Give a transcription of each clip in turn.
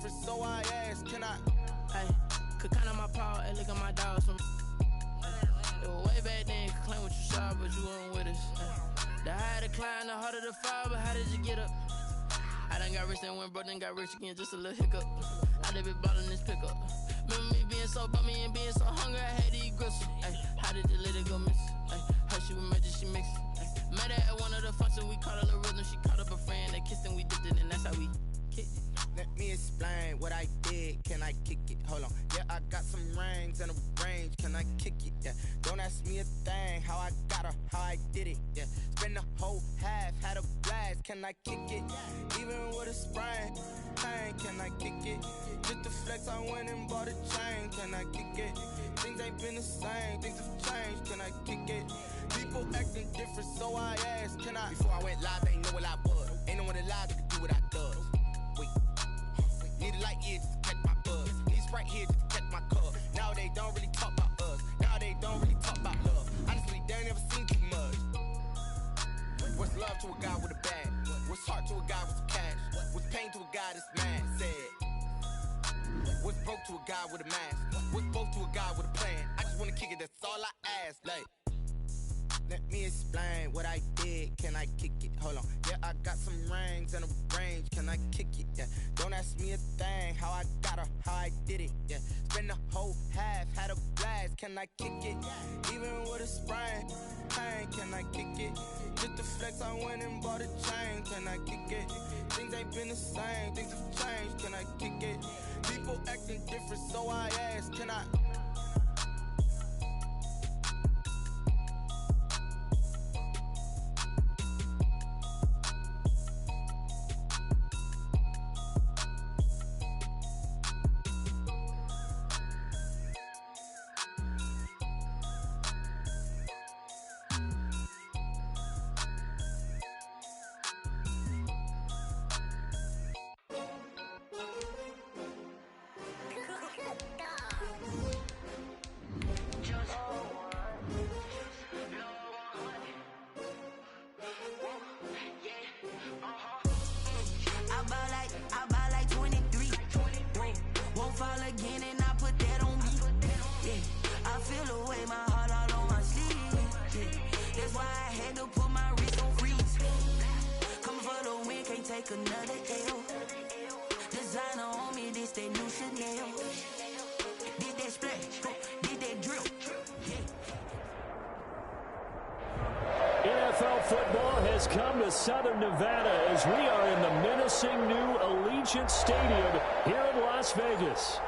different, so I asked, can I? Hey, could count on my paw, hey, look at my dogs from. It was way back then, could claim what you saw, but you weren't with us. The higher the climb, the harder the fall, but how did you get up? I done got rich and went broke, then got rich again, just a little hiccup. I done been ballin' this pickup. Remember me being so bummy and being so hungry, I had to eat gristle. Ay, how did you let it go miss? Ay, her she was magic, she mixed. Met her at one of the functions, we caught a little rhythm. She caught up a friend, they kissed and we dipped it, and that's how we kicked it. Let me explain what I did, can I kick it? Hold on, yeah, I got some rings and a range, can I kick it? Yeah, don't ask me a thing, how I got her, how I did it. Yeah, spend the whole half, had a blast, can I kick it? Even with a sprain, pain, can I kick it? Just the flex, I went and bought a chain, can I kick it? Things ain't been the same, things have changed, can I kick it? People acting different, so I asked, can I? Before I went live, they ain't know what I was. Ain't no one alive that could do what I does. Wait, need a light here just to catch my buzz. Need Sprite here just to catch my cup. Now they don't really talk about us. Now they don't really talk about love. Honestly, they ain't never seen too much. What's love to a guy with a bag? What's heart to a guy with some cash? What's pain to a guy that's mad? Said. What's broke to a guy with a mask? What's both to a guy with a plan? I just wanna kick it, that's all I ask. Like, let me explain what I did, can I kick it? Hold on, yeah, I got some rings and a range, can I kick it? Yeah, don't ask me a thing, how I got her, how I did it. Yeah, spend the whole half, had a blast, can I kick it? Even with a sprain, pain, can I kick it? Just the flex, I went and bought a chain, can I kick it? Things ain't been the same, things have changed, can I kick it? People acting different, so I asked, can I? NFL football has come to Southern Nevada as we are in the menacing new Allegiant Stadium here in Las Vegas.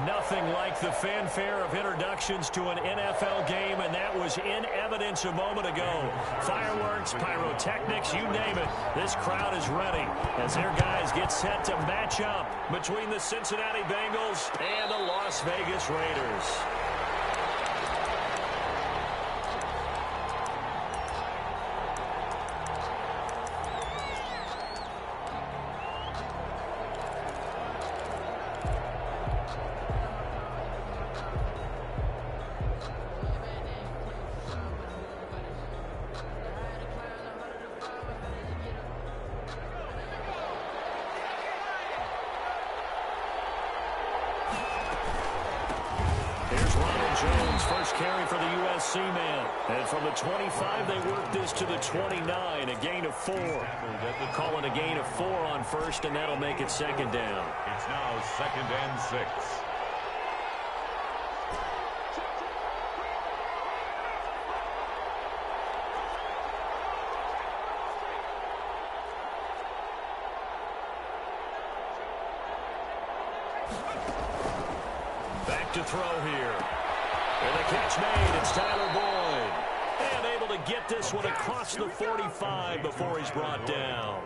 Nothing like the fanfare of introductions to an NFL game, and that was in evidence a moment ago. Fireworks, pyrotechnics, you name it. This crowd is ready as their guys get set to match up between the Cincinnati Bengals and the Las Vegas Raiders. Jones, first carry for the USC man. And from the 25, they work this to the 29, a gain of 4. Call it a gain of 4 on first, and that'll make it second down. It's now 2nd and 6. Back to throw here. And the catch made, it's Tyler Boyd. And able to get this one across the 45 before he's brought down.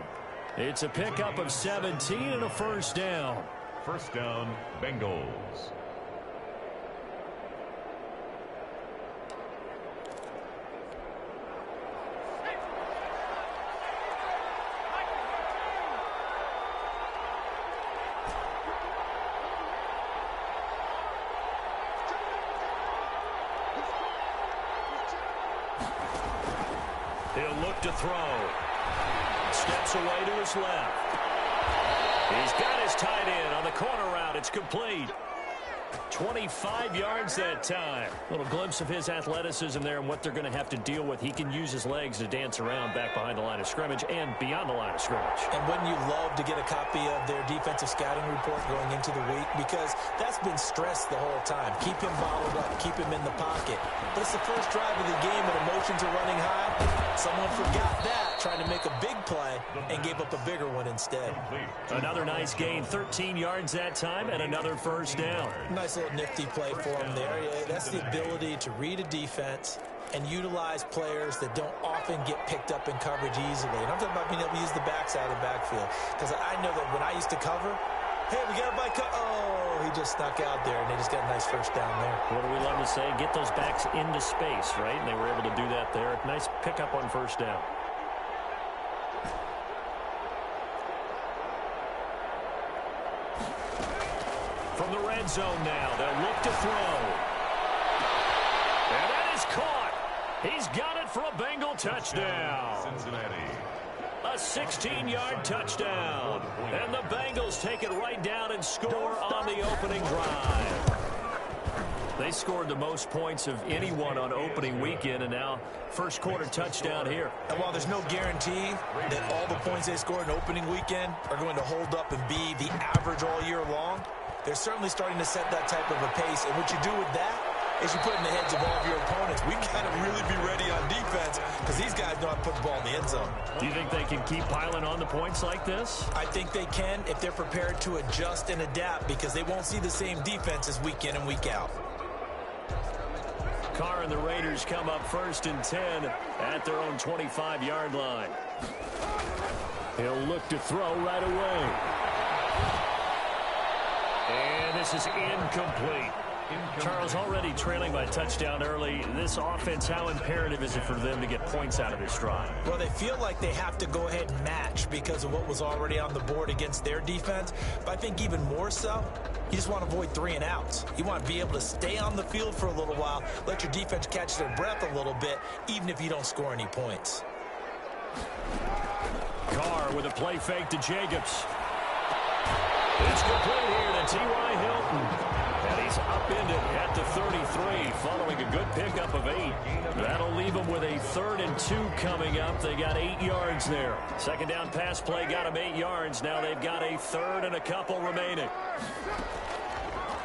It's a pickup of 17 and a first down. First down, Bengals. He'll look to throw. Steps away to his left. He's got his tight end on the corner complete. 25 yards that time. Little glimpse of his athleticism there and what they're going to have to deal with. He can use his legs to dance around back behind the line of scrimmage and beyond the line of scrimmage. And wouldn't you love to get a copy of their defensive scouting report going into the week? Because that's been stressed the whole time. Keep him bottled up. Keep him in the pocket. But it's the first drive of the game and emotions are running high. Someone forgot that, trying to make a big play and gave up a bigger one instead. Another nice gain, 13 yards that time, and another first down. Nice little nifty play for him there. That's the ability to read a defense and utilize players that don't often get picked up in coverage easily. And I'm talking about being able to use the backside of the backfield. Because I know that when I used to cover, hey, we got a bike. Oh, he just snuck out there, and they just got a nice first down there. What do we love to say? Get those backs into space, right? And they were able to do that there. Nice pickup on first down. From the red zone now, they'll look to throw. And that is caught. He's got it for a Bengal touchdown. Cincinnati. A 16-yard touchdown. And the Bengals take it right down and score on the opening drive. They scored the most points of anyone on opening weekend, and now first quarter touchdown here. And while there's no guarantee that all the points they scored in opening weekend are going to hold up and be the average all year long, they're certainly starting to set that type of a pace. And what you do with that is you put in the heads of all of your opponents. We got to really be ready on defense because these guys know how to put the ball in the end zone. Do you think they can keep piling on the points like this? I think they can if they're prepared to adjust and adapt, because they won't see the same defenses week in and week out. Carr and the Raiders come up 1st and 10 at their own 25-yard line. He'll look to throw right away. And this is incomplete. Charles, already trailing by a touchdown early. This offense, how imperative is it for them to get points out of this drive? Well, they feel like they have to go ahead and match because of what was already on the board against their defense. But I think even more so, you just want to avoid 3 and outs. You want to be able to stay on the field for a little while, let your defense catch their breath a little bit, even if you don't score any points. Carr with a play fake to Jacobs. It's complete here to T.Y. Hilton. And he's upended at the 33 following a good pickup of 8. That'll leave them with a 3rd and 2 coming up. They got 8 yards there. Second down pass play got them 8 yards. Now they've got a 3rd and a couple remaining.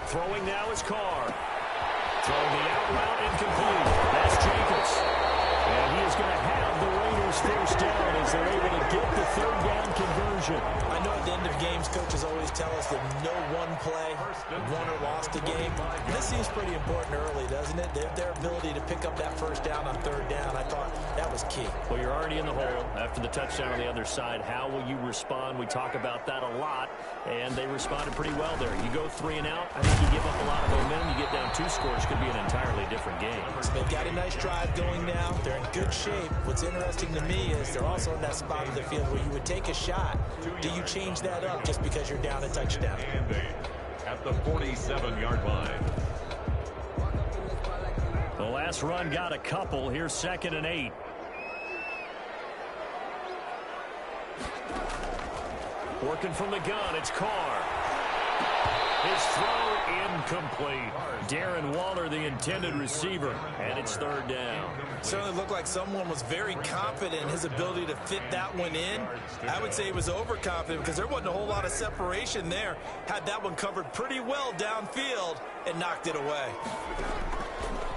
Throwing now is Carr. Throwing the out route incomplete. That's Jacobs. And he is going to have the Raiders first down as they're able to get the 3rd down conversion. I know at the end of games, coaches always tell us that no one play won or lost a game. And this seems pretty important early, doesn't it? Their ability to pick up that first down on 3rd down, I thought that was key. Well, you're already in the hole after the touchdown on the other side. How will you respond? We talk about that a lot, and they responded pretty well there. You go 3 and out, I think you give up a lot of momentum. You get down 2 scores, could be an entirely different game. So they've got a nice drive going now. They're in good shape. What's interesting to me is they're also in that spot of the field where you would take a shot. Do you change that up just because you're down a touchdown? At the 47-yard line. The last run got a couple. Here's 2nd and 8. Working from the gun, it's Carr. His throw incomplete. Darren Waller, the intended receiver, and it's 3rd down. Certainly looked like someone was very confident in his ability to fit that one in. I would say he was overconfident because there wasn't a whole lot of separation there. Had that one covered pretty well downfield and knocked it away.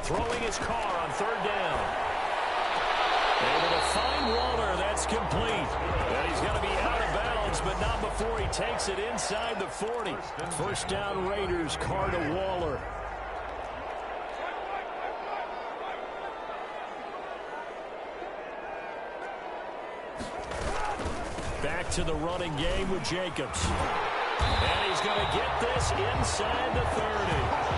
Throwing his Carr on 3rd down. Able to find Waller. That's complete. And he's going to be out of bounds, but not before he takes it inside the 40. First down Raiders, Carr to Waller. Back to the running game with Jacobs. And he's going to get this inside the 30.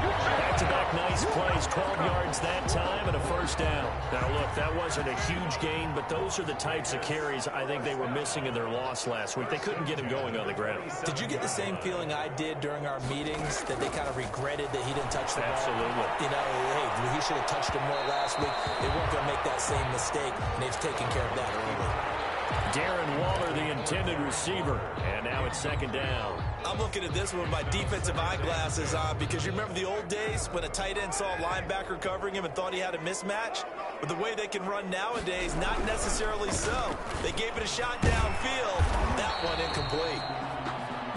Back-to-back nice plays, 12 yards that time and a first down. Now, look, that wasn't a huge gain, but those are the types of carries I think they were missing in their loss last week. They couldn't get him going on the ground. Did you get the same feeling I did during our meetings, that they kind of regretted that he didn't touch the ball? Absolutely. You know, hey, he should have touched it more last week. They weren't going to make that same mistake, and they've taken care of that early. Darren Waller, the intended receiver. And now it's second down. I'm looking at this one with my defensive eyeglasses on because you remember the old days when a tight end saw a linebacker covering him and thought he had a mismatch? But the way they can run nowadays, not necessarily so. They gave it a shot downfield. That one incomplete.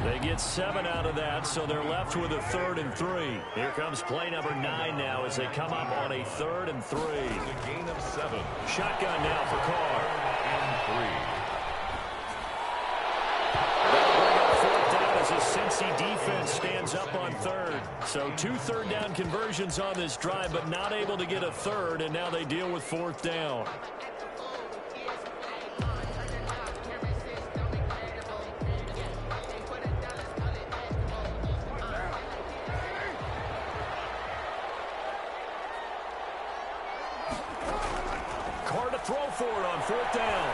They get 7 out of that, so they're left with a 3rd and 3. Here comes play number 9 now as they come up on a 3rd and 3. A gain of 7. Shotgun now for Carr. And 3. They'll bring up 4th down as a Cincy defense stands up on 3rd. So 2 third down conversions on this drive, but not able to get a 3rd, and now they deal with 4th down. Carr to throw for it on 4th down.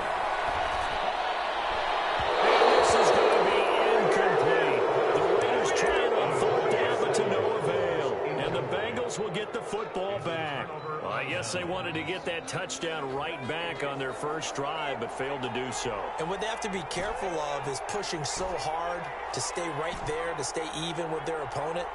And this is going to be incomplete. The Raiders trying on 4th down, but to no avail. And the Bengals will get the football back. Well, I guess they wanted to get that touchdown right back on their first drive, but failed to do so. And what they have to be careful of is pushing so hard to stay right there, to stay even with their opponent,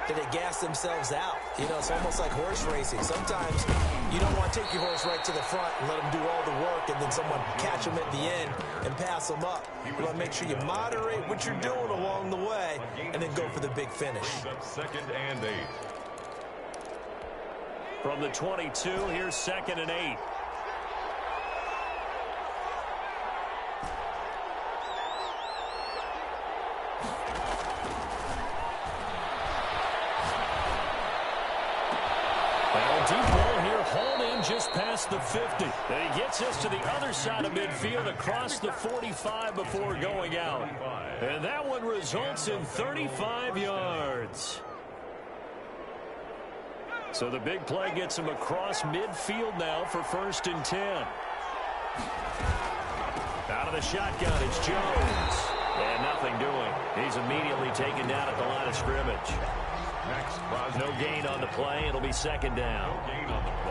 that they gas themselves out. You know, it's almost like horse racing. Sometimes you don't want to take your horse right to the front and let them do all the work and then someone catch them at the end and pass them up. You want to make sure you moderate what you're doing along the way and then go for the big finish. 2nd and 8. From the 22, here's 2nd and 8. Deep ball here, hauled in just past the 50. And he gets us to the other side of midfield across the 45 before going out. And that one results in 35 yards. So the big play gets him across midfield now for 1st and 10. Out of the shotgun, it's Jones. And nothing doing. He's immediately taken down at the line of scrimmage. No gain on the play. It'll be 2nd down.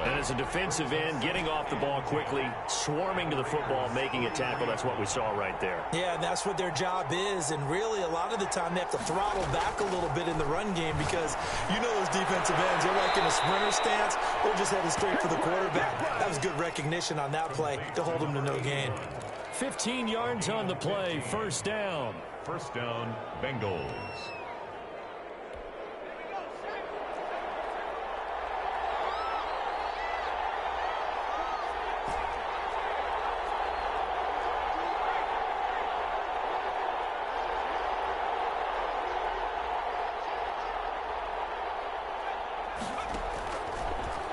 And as a defensive end, getting off the ball quickly, swarming to the football, making a tackle, that's what we saw right there. Yeah, and that's what their job is. And really, a lot of the time, they have to throttle back a little bit in the run game because you know those defensive ends, they're like in a sprinter stance. They're just headed straight for the quarterback. That was good recognition on that play to hold them to no gain. 15 yards on the play, 1st down. 1st down, Bengals.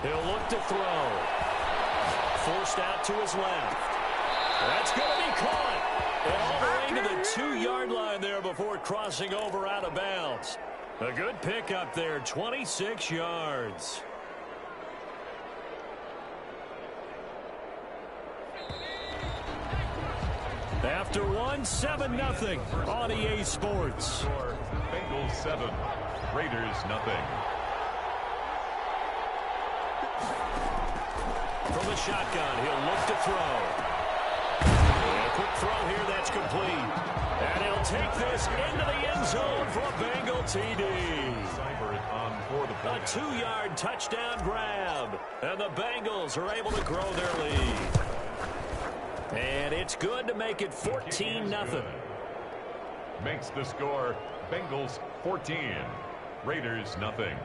He'll look to throw. Forced out to his left. That's going to be caught. And all the way to the 2-yard line there before crossing over out of bounds. A good pickup there, 26 yards. After one, 7-0 on EA Sports. Bengals 7, Raiders 0. From the shotgun, he'll look to throw. And a quick throw here, that's complete. And he'll take this into the end zone for a Bengal TD. A 2-yard touchdown grab. And the Bengals are able to grow their lead. And it's good to make it 14-0. Makes the score Bengals 14, Raiders 0.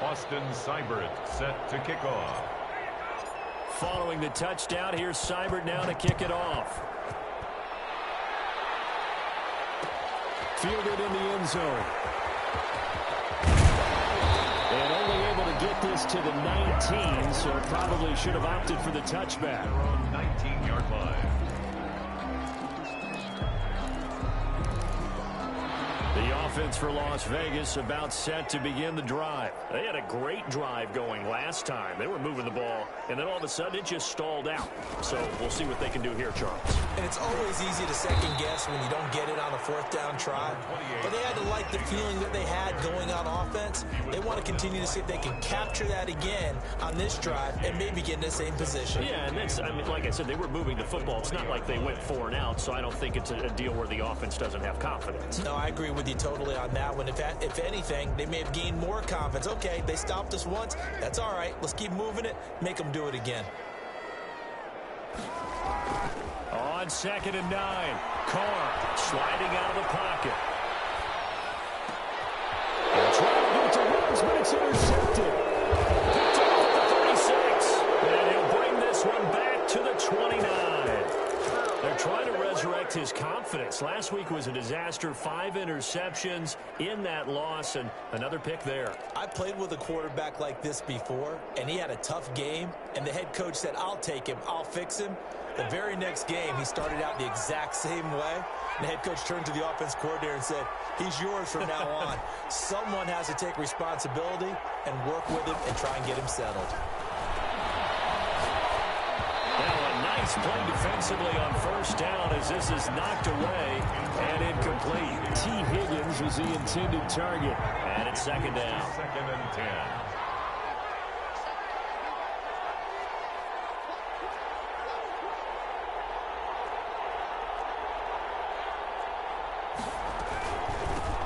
Austin Seibert set to kick off. Following the touchdown, here's Seibert now to kick it off. Fielded in the end zone. And only able to get this to the 19, so probably should have opted for the touchback. They're on 19-yard line. The offense for Las Vegas about set to begin the drive. They had a great drive going last time. They were moving the ball, and then all of a sudden it just stalled out. So we'll see what they can do here, Charles. And it's always easy to second guess when you don't get it on a fourth down try. But they had to like the feeling that they had going on offense. They want to continue to see if they can capture that again on this drive and maybe get in the same position. Yeah, and that's, I mean, like I said, they were moving the football. It's not like they went 4 and out, so I don't think it's a deal where the offense doesn't have confidence. No, I agree with you totally on that one. If anything, they may have gained more confidence. Okay, they stopped us once. That's all right. Let's keep moving it. Make them do it again. On 2nd and 9, Carr sliding out of the pocket. They're trying to give it to Ruggs, but it's intercepted. Picked off at the 36. And he'll bring this one back to the 29. They're trying to resurrect his confidence. Last week was a disaster. 5 interceptions in that loss, and another pick there. I played with a quarterback like this before, and he had a tough game, and the head coach said, I'll take him, I'll fix him. The very next game, he started out the exact same way. And the head coach turned to the offense coordinator and said, he's yours from now on. Someone has to take responsibility and work with him and try and get him settled. Now a nice play defensively on 1st down as this is knocked away and incomplete. T. Higgins was the intended target. And it's 2nd down. 2nd and 10.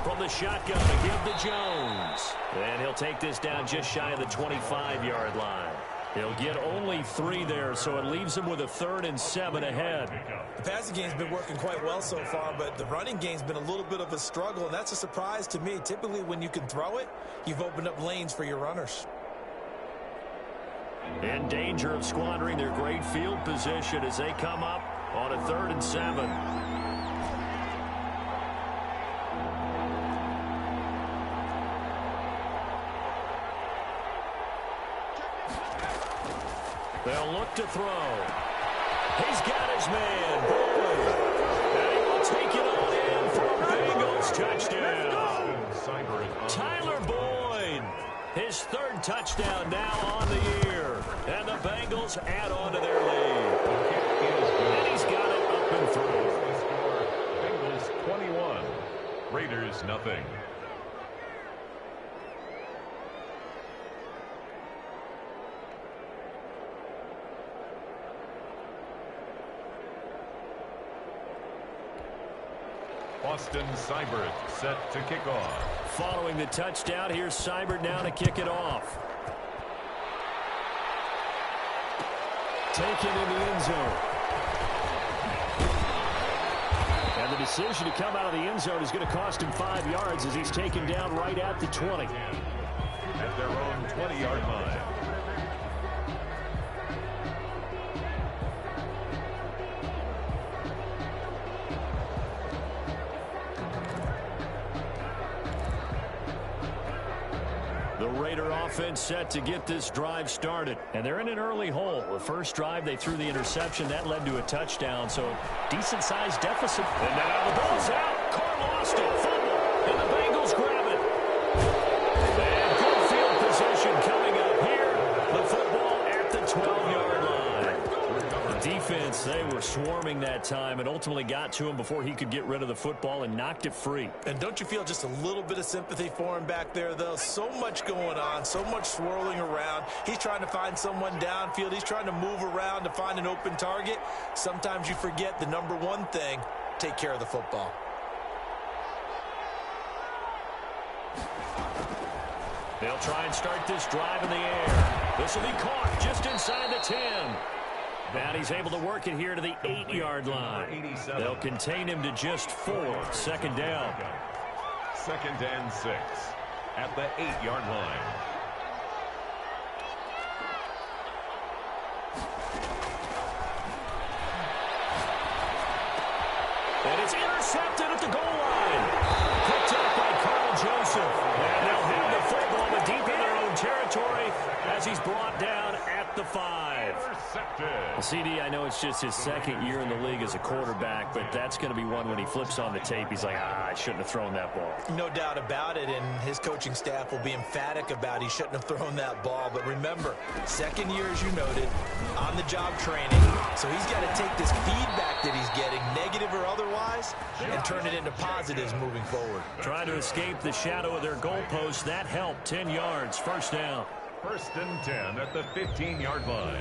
From the shotgun to give to Jones. And he'll take this down just shy of the 25-yard line. He'll get only 3 there, so it leaves him with a 3rd and 7 ahead. The passing game's been working quite well so far, but the running game's been a little bit of a struggle, and that's a surprise to me. Typically, when you can throw it, you've opened up lanes for your runners. In danger of squandering their great field position as they come up on a 3rd and 7. They'll look to throw. He's got his man, Boyd. And he will take it on in for a Bengals touchdown. Tyler Boyd, his 3rd touchdown now on the year. And the Bengals add on to their lead. And he's got it up and through. Bengals 21, Raiders nothing. Austin Seibert set to kick off. Following the touchdown, here's Seibert now to kick it off. Taken in the end zone. And the decision to come out of the end zone is going to cost him 5 yards as he's taken down right at the 20. At their own 20-yard line. The Raider offense set to get this drive started. And they're in an early hole. The first drive, they threw the interception. That led to a touchdown, so decent-sized deficit. And now the ball's out. Carr lost it. Fumble. And the Bengals grab it. And good field position coming up here. The football at the 12-yard line. The defense, they were swarming that time and ultimately got to him before he could get rid of the football and knocked it free. And don't you feel just a little bit of sympathy for him back there, though? So much going on, so much swirling around. He's trying to find someone downfield. He's trying to move around to find an open target. Sometimes you forget the number one thing, take care of the football. They'll try and start this drive in the air. This will be caught just inside the 10. And he's able to work it here to the 8-yard line. They'll contain him to just 4. 2nd down. 2nd and 6 at the 8-yard line. And it's intercepted at the goal line. Picked up by Carl Joseph. And they'll have the football but deep in their own territory as he's brought down at the 5. intercepted. Well, CD, I know it's just his second year in the league as a quarterback, but that's going to be one when he flips on the tape, he's like, I shouldn't have thrown that ball. No doubt about it, and his coaching staff will be emphatic about he shouldn't have thrown that ball. But remember, second year, as you noted, on-the-job training. So he's got to take this feedback that he's getting, negative or otherwise, and turn it into positives moving forward. Trying to escape the shadow of their goalpost. That helped. 10 yards, first down. 1st and 10 at the 15-yard line.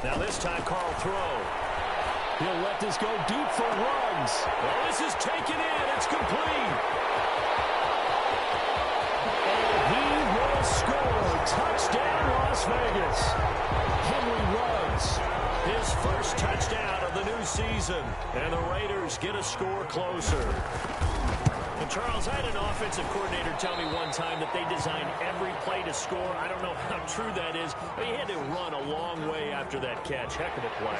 Now this time, Carl throw. He'll let this go deep for Ruggs. Well, this is taken in. It's complete. And he will score. Touchdown, Las Vegas. Henry Ruggs, his first touchdown of the new season. And the Raiders get a score closer. And Charles, I had an offensive coordinator tell me one time that they designed every play to score. I don't know how true that is, but he had to run a long way after that catch. Heck of a play.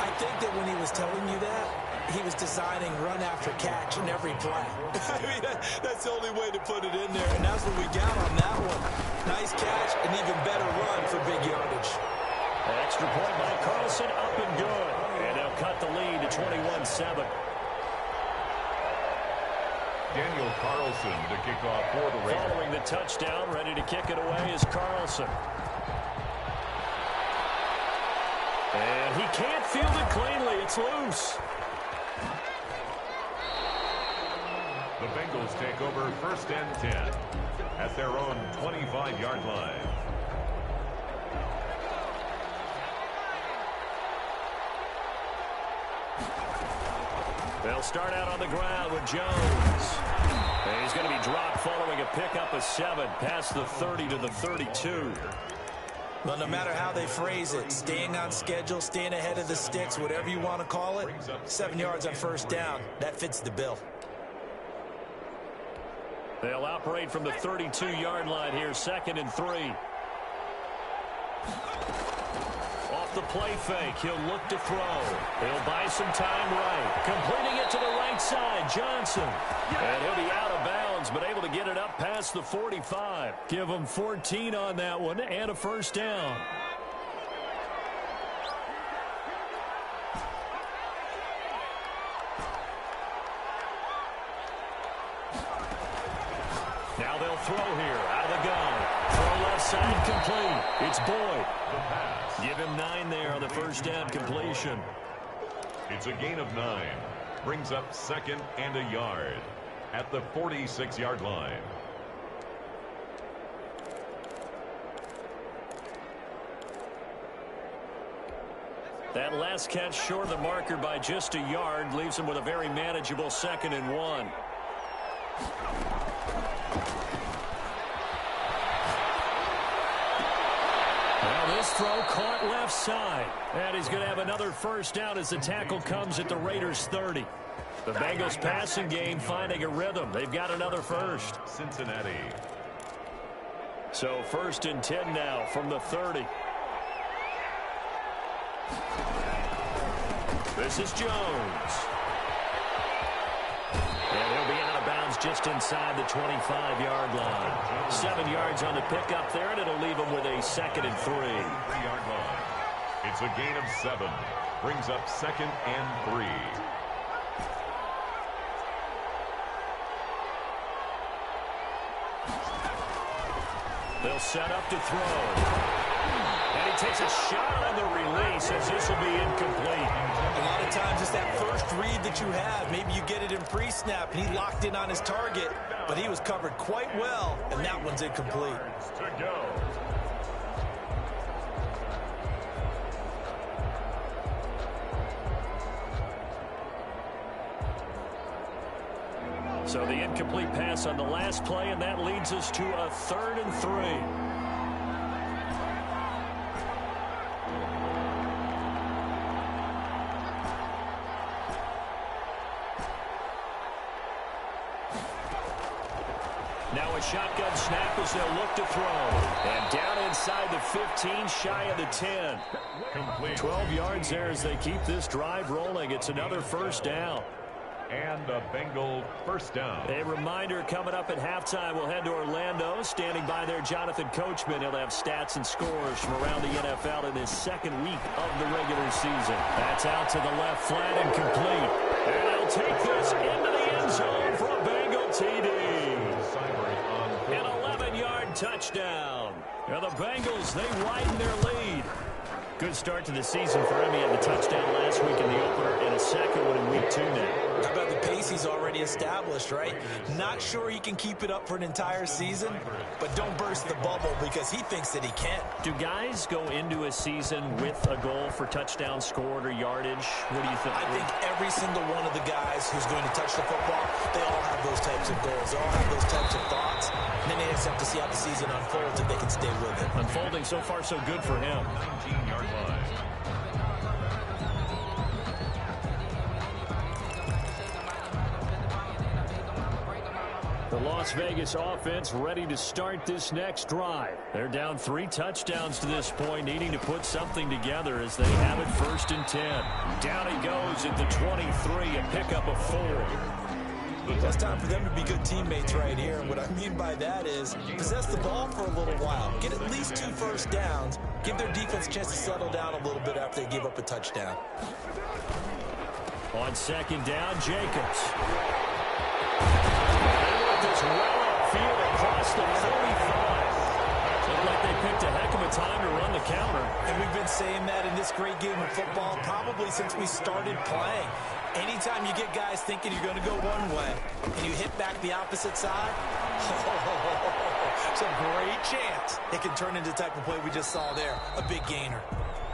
I think that when he was telling you that, he was designing run after catch in every play. I mean, that's the only way to put it in there, and that's what we got on that one. Nice catch, and even better run for big yardage. An extra point by Carlson, up and good. And they'll cut the lead to 21-7. Daniel Carlson to kick off for the Raiders. Following the touchdown, ready to kick it away is Carlson. And he can't field it cleanly. It's loose. The Bengals take over 1st and 10 at their own 25-yard line. They'll start out on the ground with Jones. And he's going to be dropped following a pickup of 7 past the 30 to the 32. Well, no matter how they phrase it, staying on schedule, staying ahead of the sticks, whatever you want to call it, 7 yards on first down, that fits the bill. They'll operate from the 32-yard line here, 2nd and 3. Off the play fake, he'll look to throw. He'll buy some time right. Completing it to the right side, Johnson. And he'll be out of bounds, but able to get it up past the 45. Give him 14 on that one and a first down. Now they'll throw here, out of the gun. Throw left side, complete. It's Boyd. Give him 9 there on the first down completion. It's a gain of 9. Brings up 2nd and a yard at the 46-yard line. That last catch short of the marker by just a yard leaves him with a very manageable 2nd and 1. This throw caught left side. And he's going to have another first down as the tackle comes at the Raiders' 30. The Bengals passing game finding a rhythm. They've got another first. Cincinnati. So 1st and 10 now from the 30. This is Jones. And he'll be out of bounds just inside the 25-yard line. 7 yards on the pickup there, and it'll leave him with a 2nd and 3. 3-yard line. It's a gain of 7. Brings up 2nd and 3. They'll set up to throw. And he takes a shot on the release as this will be incomplete. A lot of times it's that first read that you have. Maybe you get it in pre-snap, and he locked in on his target, but he was covered quite well, and that one's incomplete. To go. So the incomplete pass on the last play, and that leads us to a 3rd and 3. Now a shotgun snap as they'll look to throw. And down inside the 15, shy of the 10. 12 yards there as they keep this drive rolling. It's another first down. And a Bengal first down. A reminder coming up at halftime. We'll head to Orlando. Standing by there, Jonathan Coachman. He'll have stats and scores from around the NFL in his second week of the regular season. That's out to the left, flat and complete. And he'll take this into the end zone for a Bengal TD. An 11-yard touchdown. Now the Bengals, they widen their lead. Good start to the season for him. He had the touchdown last week in the opener and a second one in week 2 now. How about the pace he's already established, right? Not sure he can keep it up for an entire season, but don't burst the bubble because he thinks that he can. Do guys go into a season with a goal for touchdown scored or yardage? What do you think? I think every single one of the guys who's going to touch the football, they all have those types of goals. They all have those types of thoughts. And then they just have to see how the season unfolds if they can stay with it. Unfolding so far so good for him. 19-yard line. The Las Vegas offense ready to start this next drive. They're down 3 touchdowns to this point, needing to put something together as they have it 1st and 10. Down he goes at the 23, a pickup of 4. It's time for them to be good teammates right here. And what I mean by that is possess the ball for a little while. Get at least 2 first downs. Give their defense a chance to settle down a little bit after they give up a touchdown. On 2nd down, Jacobs. This well upfield across the 45. Looked like they picked a heck of a time to run the counter. And we've been saying that in this great game of football probably since we started playing. Anytime you get guys thinking you're going to go one way and you hit back the opposite side, it's a great chance it can turn into the type of play we just saw there, a big gainer.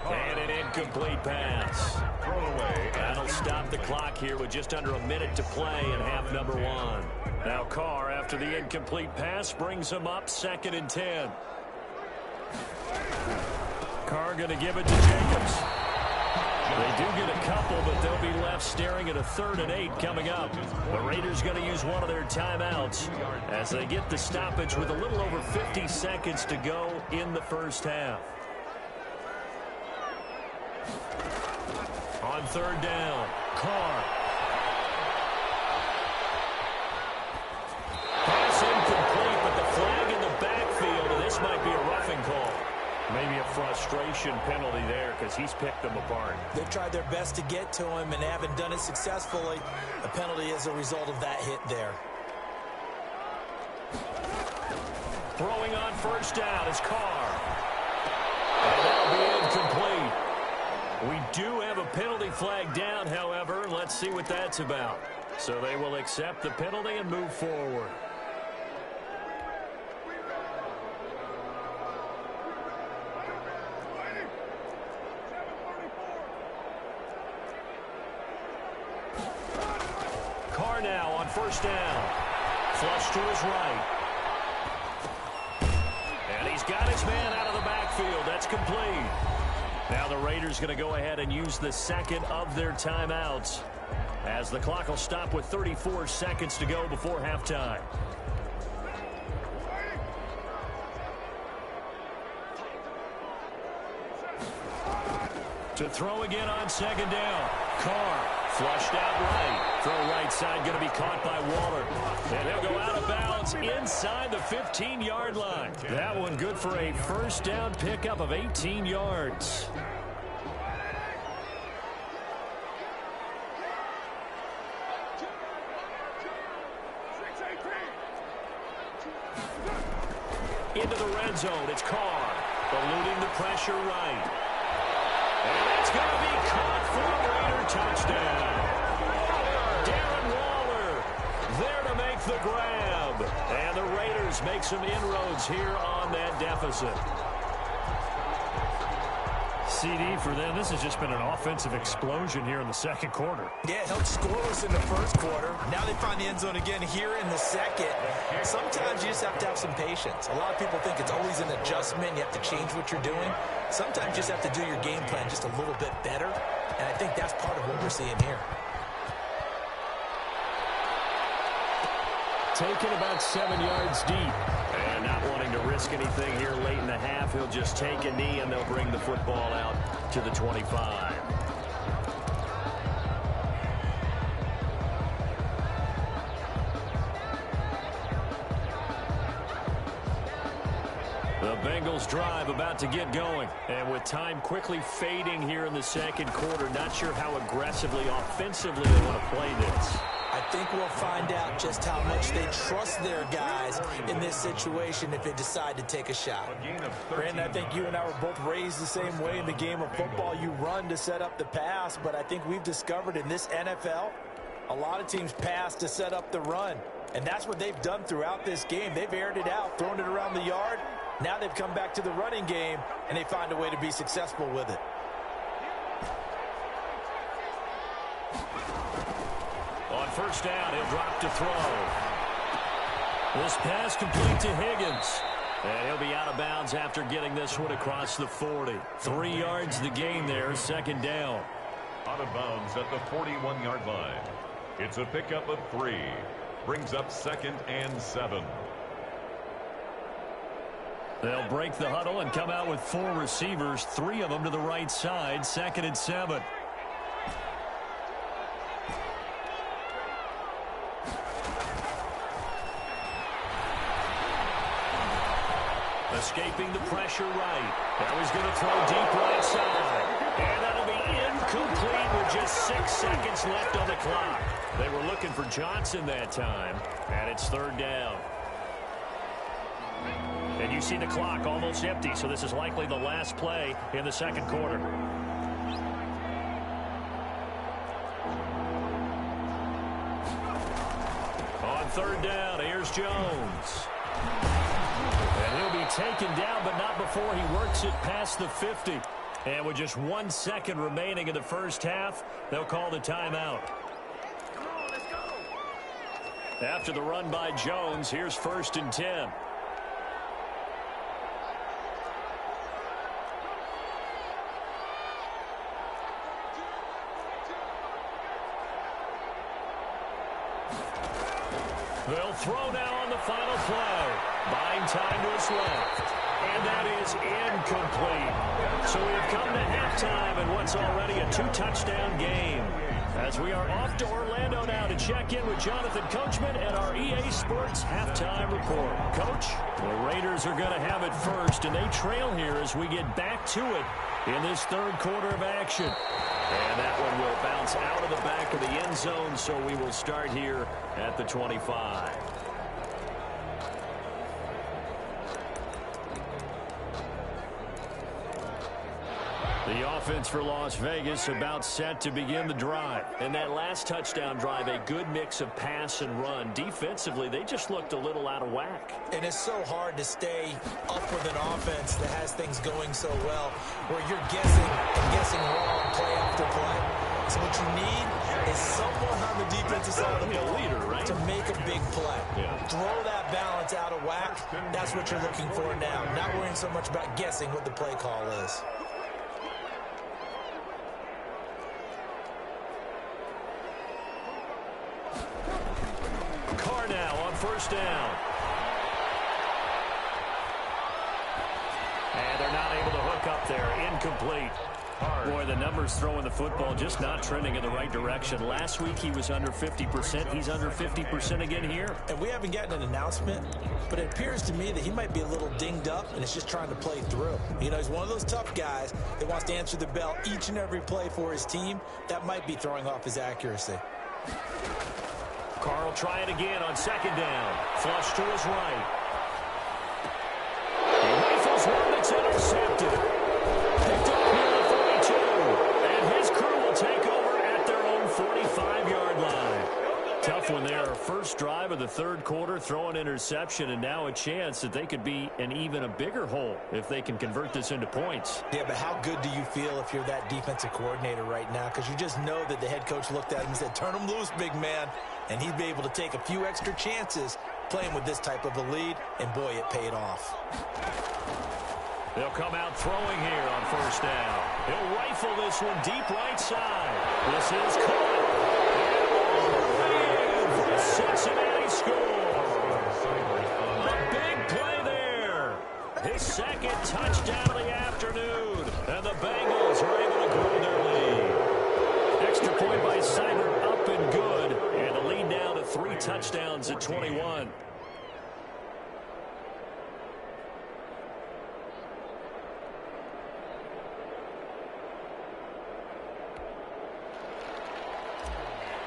And an incomplete pass. Throwaway. That'll stop the clock here with just under a minute to play in half number 1. Now Carr, after the incomplete pass, brings him up 2nd and 10. Carr going to give it to Jacobs. They do get a couple, but they'll be left staring at a 3rd and 8 coming up. The Raiders going to use one of their timeouts as they get the stoppage with a little over 50 seconds to go in the first half. On 3rd down, Carr. Pass incomplete, but the flag in the backfield, and this might be a roughing call. Maybe a frustration penalty there because he's picked them apart. They've tried their best to get to him and haven't done it successfully. A penalty as a result of that hit there. Throwing on 1st down is Carr. And that'll be incomplete. We do have a penalty flag down, however. Let's see what that's about. So they will accept the penalty and move forward. Carr now on 1st down. Flush to his right. And he's got his man out of the backfield. That's complete. Now the Raiders going to go ahead and use the 2nd of their timeouts as the clock will stop with 34 seconds to go before halftime. To throw again on 2nd down. Carr flushed out right. Throw right side going to be caught by Waller. And he'll go out of bounds inside the 15-yard line. That one good for a 1st down pickup of 18 yards. Into the red zone, it's Carr. Eluding the pressure right. And it's going to be caught for a Raider touchdown. Darren Waller there to make the grab. And the Raiders make some inroads here on that deficit. CD for them. This has just been an offensive explosion here in the 2nd quarter. Yeah, held scoreless in the 1st quarter. Now they find the end zone again here in the 2nd. Sometimes you just have to have some patience. A lot of people think it's always an adjustment. You have to change what you're doing. Sometimes you just have to do your game plan just a little bit better. And I think that's part of what we're seeing here. taken about 7 yards deep. And not wanting to risk anything here late in the half, he'll just take a knee, and they'll bring the football out to the 25. The Bengals drive about to get going. And with time quickly fading here in the second quarter, not sure how aggressively, offensively they want to play this. I think we'll find out just how much they trust their guys in this situation if they decide to take a shot. Brandon, I think you and I were both raised the same way in the game of football. You run to set up the pass, but I think we've discovered in this NFL, a lot of teams pass to set up the run. And that's what they've done throughout this game. They've aired it out, thrown it around the yard. Now they've come back to the running game, and they find a way to be successful with it. On first down, he'll drop to throw. This pass complete to Higgins. And he'll be out of bounds after getting this one across the 40. 3 yards the gain there, second down. Out of bounds at the 41-yard line. It's a pickup of 3. Brings up 2nd and 7. They'll break the huddle and come out with 4 receivers, 3 of them to the right side, 2nd and 7. Escaping the pressure right. Now he's going to throw deep right side. And that'll be incomplete with just 6 seconds left on the clock. They were looking for Johnson that time. And it's 3rd down. And you see the clock almost empty, so this is likely the last play in the second quarter. On 3rd down, here's Jones. And he'll be taken down, but not before he works it past the 50. And with just 1 second remaining in the first half, they'll call the timeout. After the run by Jones, here's 1st and 10. They'll throw now on the final play. Buying time to his left. And that is incomplete. So we've come to halftime in what's already a 2-touchdown game. As we are off to Orlando now to check in with Jonathan Coachman at our EA Sports Halftime Report. Coach, the Raiders are going to have it first, and they trail here as we get back to it in this 3rd quarter of action. And that one will bounce out of the back of the end zone, so we will start here at the 25. The offense for Las Vegas about set to begin the drive. And that last touchdown drive, a good mix of pass and run. Defensively, they just looked a little out of whack. And it's so hard to stay up with an offense that has things going so well, where you're guessing and guessing wrong play after play. So what you need is someone on the defensive side of the ball, leader, right? to make a big play. Yeah. Throw that balance out of whack. That's what you're looking for now. Not worrying so much about guessing what the play call is. Carr now on first down. And they're not able to hook up there. Incomplete. Boy, the numbers throwing the football just not trending in the right direction. Last week he was under 50%. He's under 50% again here. And we haven't gotten an announcement, but it appears to me that he might be a little dinged up and is just trying to play through. You know, he's one of those tough guys that wants to answer the bell each and every play for his team. That might be throwing off his accuracy. Carr will try it again on 2nd down. Flush to his right. He rifles one that's intercepted. Picked up near the 42. And his crew will take over at their own 45-yard line. Tough one there. First drive of the 3rd quarter, throw an interception, and now a chance that they could be in even a bigger hole if they can convert this into points. Yeah, but how good do you feel if you're that defensive coordinator right now? Because you just know that the head coach looked at him and said, turn him loose, big man. And he'd be able to take a few extra chances playing with this type of a lead, and boy, it paid off. They'll come out throwing here on first down. He'll rifle this one deep right side. This is caught. Cincinnati scores. touchdowns at 21.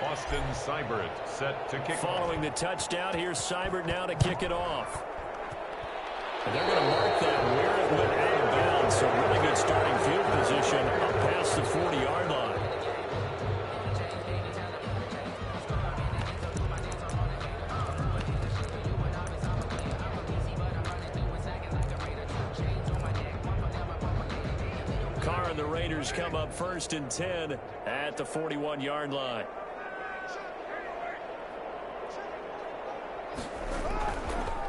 Austin Seibert set to kick. Following the touchdown, here's Seibert now to kick it off. And they're going to mark that where it went out of bounds. So really good starting field position up past the 40-yard line. Carr and the Raiders come up 1st and 10 at the 41-yard line.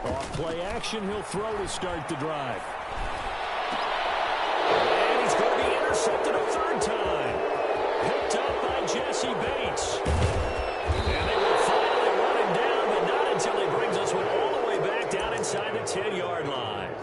Off play action, he'll throw to start the drive. And he's going to be intercepted a 3rd time. Picked up by Jesse Bates. And they will finally run him down, but not until he brings us one all the way back down inside the 10-yard line.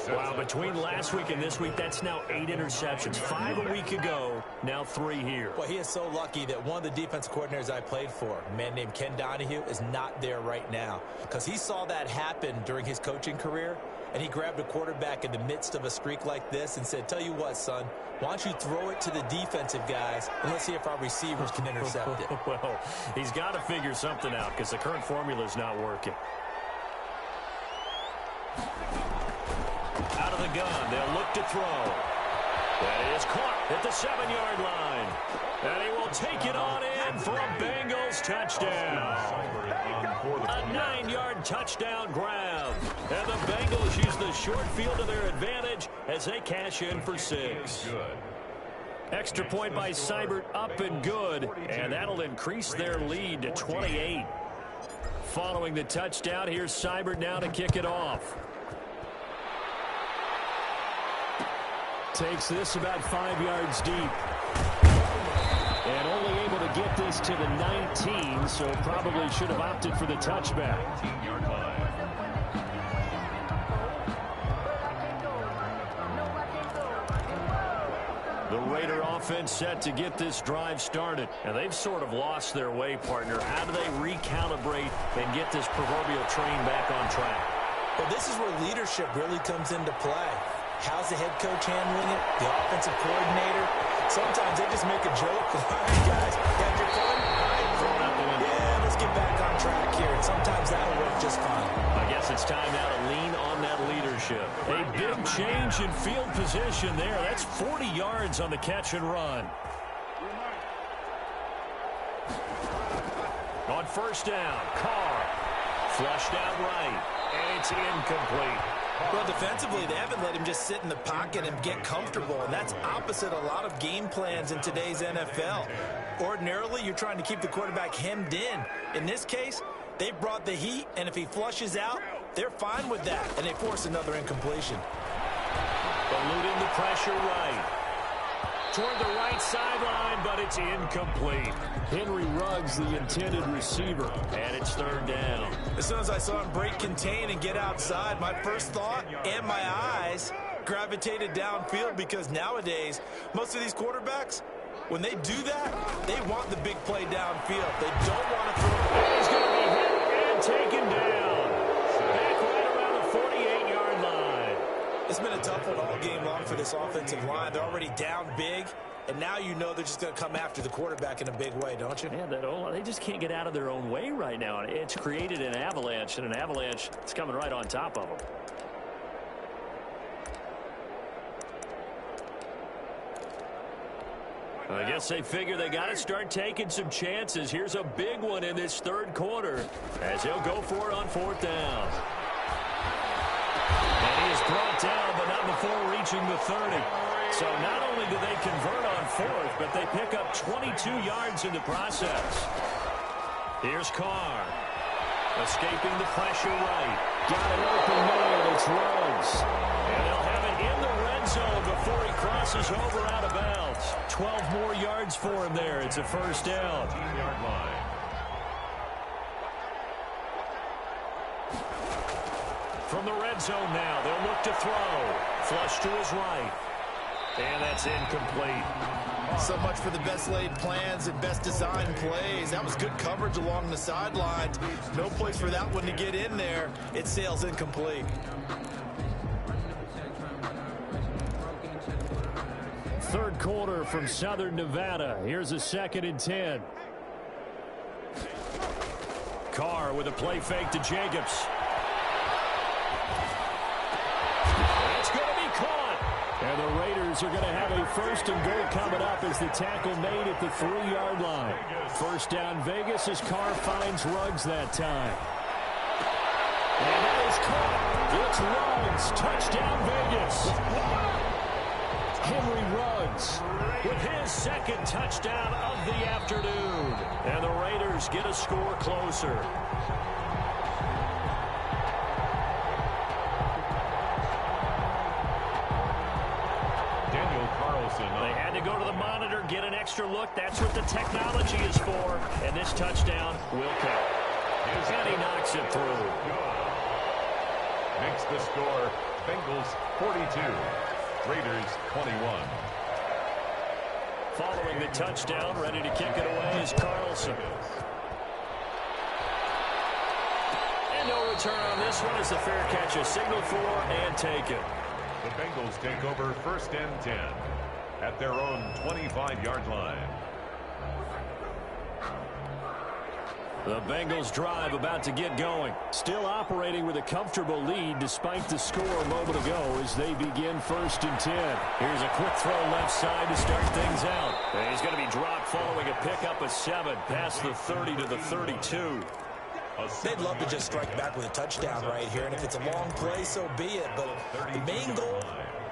Wow, between last week and this week, that's now 8 interceptions. 5 a week ago, now 3 here. Well, he is so lucky that one of the defense coordinators I played for, a man named Ken Donahue, is not there right now. Because he saw that happen during his coaching career, and he grabbed a quarterback in the midst of a streak like this and said, tell you what, son, why don't you throw it to the defensive guys, and let's see if our receivers can intercept it. Well, he's got to figure something out because the current formula is not working. Out of the gun, they'll look to throw. That is caught at the 7-yard line. And he will take it on in for a Bengals touchdown. A 9-yard touchdown grab. And the Bengals use the short field to their advantage as they cash in for 6. Extra point by Seibert, up and good. And that'll increase their lead to 28. Following the touchdown, here's Seibert now to kick it off. Takes this about 5 yards deep. And only able to get this to the 19, so probably should have opted for the touchback. 19-yard line. The Raider offense set to get this drive started. And they've sort of lost their way, partner. How do they recalibrate and get this proverbial train back on track? Well, this is where leadership really comes into play. How's the head coach handling it? The offensive coordinator? Sometimes they just make a joke. All right, guys, got your fun? All right, throw it out the window. Yeah, let's get back on track here. And sometimes that'll work just fine. I guess it's time now to lean on that leadership. A big change in field position there. That's 40 yards on the catch and run. On 1st down, Carr flushed out right, and it's incomplete. Well, defensively, they haven't let him just sit in the pocket and get comfortable, and that's opposite a lot of game plans in today's NFL. Ordinarily, you're trying to keep the quarterback hemmed in. In this case, they brought the heat, and if he flushes out, they're fine with that, and they force another incompletion. Eluding the pressure right. Toward the right sideline, but it's incomplete. Henry Ruggs, the intended receiver, and it's 3rd down. As soon as I saw him break contain and get outside, my first thought and my eyes gravitated downfield because nowadays, most of these quarterbacks, when they do that, they want the big play downfield. They don't want to throw it. He's going to be hit and taken down. Back right around the 48-yard line. It's been a tough one all game long for this offensive line. They're already down big, and now you know they're just going to come after the quarterback in a big way, don't you? Man, they just can't get out of their own way right now. It's created an avalanche, and an avalanche is coming right on top of them. I guess they figure they got to start taking some chances. Here's a big one in this 3rd quarter as he'll go for it on 4th down. And he is brought down, but not before reaching the 30. So not only do they convert on 4th, but they pick up 22 yards in the process. Here's Carr. Escaping the pressure right. Got an open man. It's Ruggs. And they'll have it in the red zone before he crosses over out of bounds. 12 more yards for him there. It's a 1st down. 15-yard line. From the red zone now, they'll look to throw. Flush to his right. And that's incomplete. So much for the best laid plans and best designed plays. That was good coverage along the sidelines. No place for that one to get in there. It sails incomplete. Third quarter from Southern Nevada. Here's a 2nd and 10. Carr with a play fake to Jacobs. It's going to be caught. And the Raiders are going to have a 1st and goal coming up as the tackle made at the 3-yard line. First down Vegas as Carr finds Ruggs that time. And that is caught. It's Ruggs. Touchdown Vegas. Henry Ruggs with his 2nd touchdown of the afternoon. And the Raiders get a score closer. Daniel Carlson. They had to go to the monitor, get an extra look. That's what the technology is for. And this touchdown will count. And he knocks it through. Makes the score Bengals 42. Raiders 21. Following the touchdown, ready to kick it away is Carlson. And no return on this one as the fair catch is signaled for and taken. The Bengals take over 1st and 10 at their own 25-yard line. The Bengals drive about to get going. Still operating with a comfortable lead despite the score a moment ago as they begin 1st and 10. Here's a quick throw left side to start things out. And he's going to be dropped following a pickup of 7 past the 30 to the 32. They'd love to just strike back with a touchdown right here, and if it's a long play, so be it. But the main goal,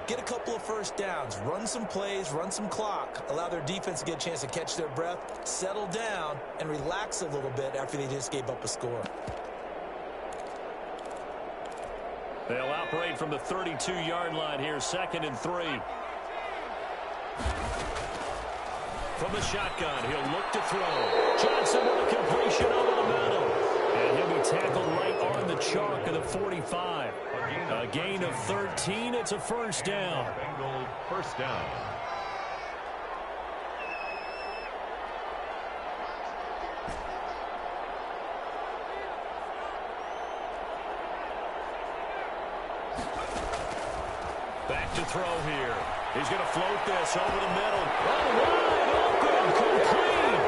get a couple of 1st downs, run some plays, run some clock, allow their defense to get a chance to catch their breath, settle down, and relax a little bit after they just gave up a score. They'll operate from the 32-yard line here, 2nd and 3. From the shotgun, he'll look to throw. Johnson with a completion over the middle. And he'll be tackled right on the chalk of the 45. A gain of 13. It's a 1st down. Bengal 1st down. Back to throw here. He's going to float this over the middle. Oh, wide open, complete.